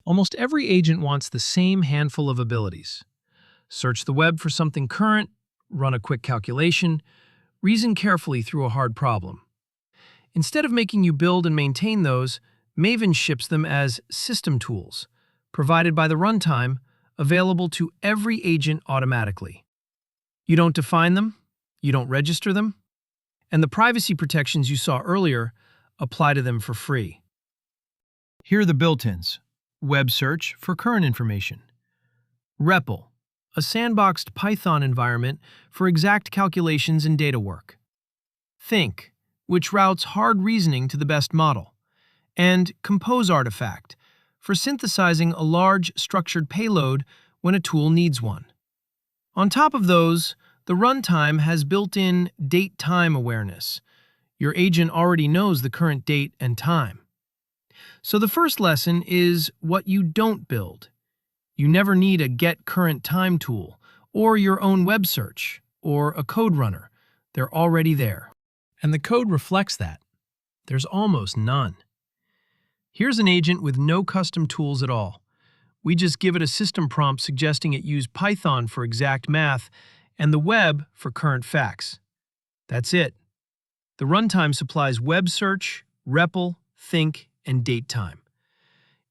Almost every agent wants the same handful of abilities. Search the web for something current, run a quick calculation, reason carefully through a hard problem. Instead of making you build and maintain those, mAIvn ships them as system tools, provided by the runtime, available to every agent automatically. You don't define them, you don't register them, and the privacy protections you saw earlier apply to them for free. Here are the built-ins. Web search for current information. REPL, a sandboxed Python environment for exact calculations and data work. Think, which routes hard reasoning to the best model. And Compose artifact, for synthesizing a large structured payload when a tool needs one. On top of those, the runtime has built-in date-time awareness. Your agent already knows the current date and time. So the first lesson is what you don't build. You never need a Get Current Time tool, or your own web search, or a code runner. They're already there. And the code reflects that. There's almost none. Here's an agent with no custom tools at all. We just give it a system prompt suggesting it use Python for exact math and the web for current facts. That's it. The runtime supplies web search, REPL, think, and date time.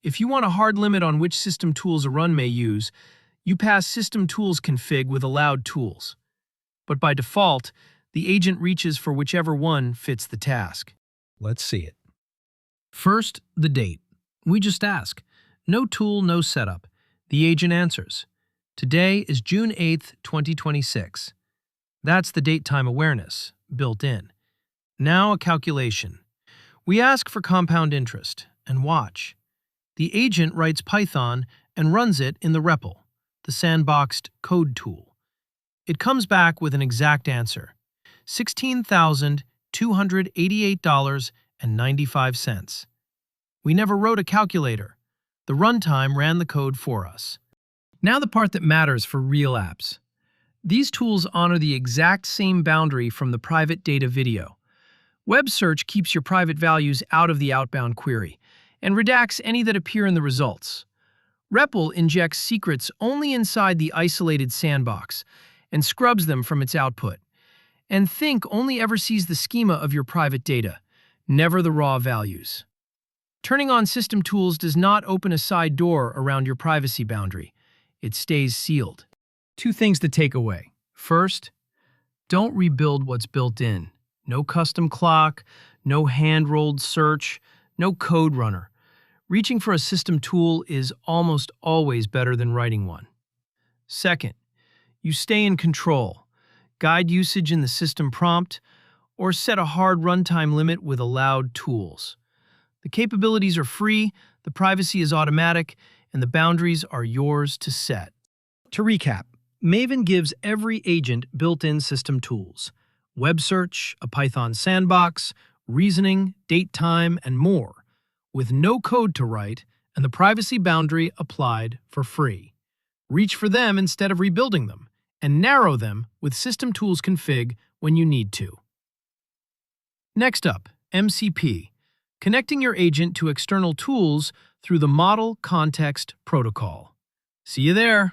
If you want a hard limit on which system tools a run may use, you pass System Tools config with allowed tools. But by default, the agent reaches for whichever one fits the task. Let's see it. First, the date. We just ask. No tool, no setup. The agent answers. Today is June 8th, 2026. That's the date-time awareness, built in. Now a calculation. We ask for compound interest, and watch. The agent writes Python and runs it in the REPL, the sandboxed code tool. It comes back with an exact answer, $16,288.95. We never wrote a calculator. The runtime ran the code for us. Now the part that matters for real apps. These tools honor the exact same boundary from the private data video. Web search keeps your private values out of the outbound query and redacts any that appear in the results. REPL injects secrets only inside the isolated sandbox and scrubs them from its output. And Think only ever sees the schema of your private data, never the raw values. Turning on system tools does not open a side door around your privacy boundary. It stays sealed. Two things to take away. First, don't rebuild what's built in. No custom clock, no hand-rolled search, no code runner. Reaching for a system tool is almost always better than writing one. Second, you stay in control. Guide usage in the system prompt, or set a hard runtime limit with allowed tools. The capabilities are free, the privacy is automatic, and the boundaries are yours to set. To recap, mAIvn gives every agent built-in system tools. Web search, a Python sandbox, reasoning, date time, and more, with no code to write and the privacy boundary applied for free. Reach for them instead of rebuilding them, and narrow them with System Tools config when you need to. Next up, MCP, connecting your agent to external tools through the Model Context Protocol. See you there.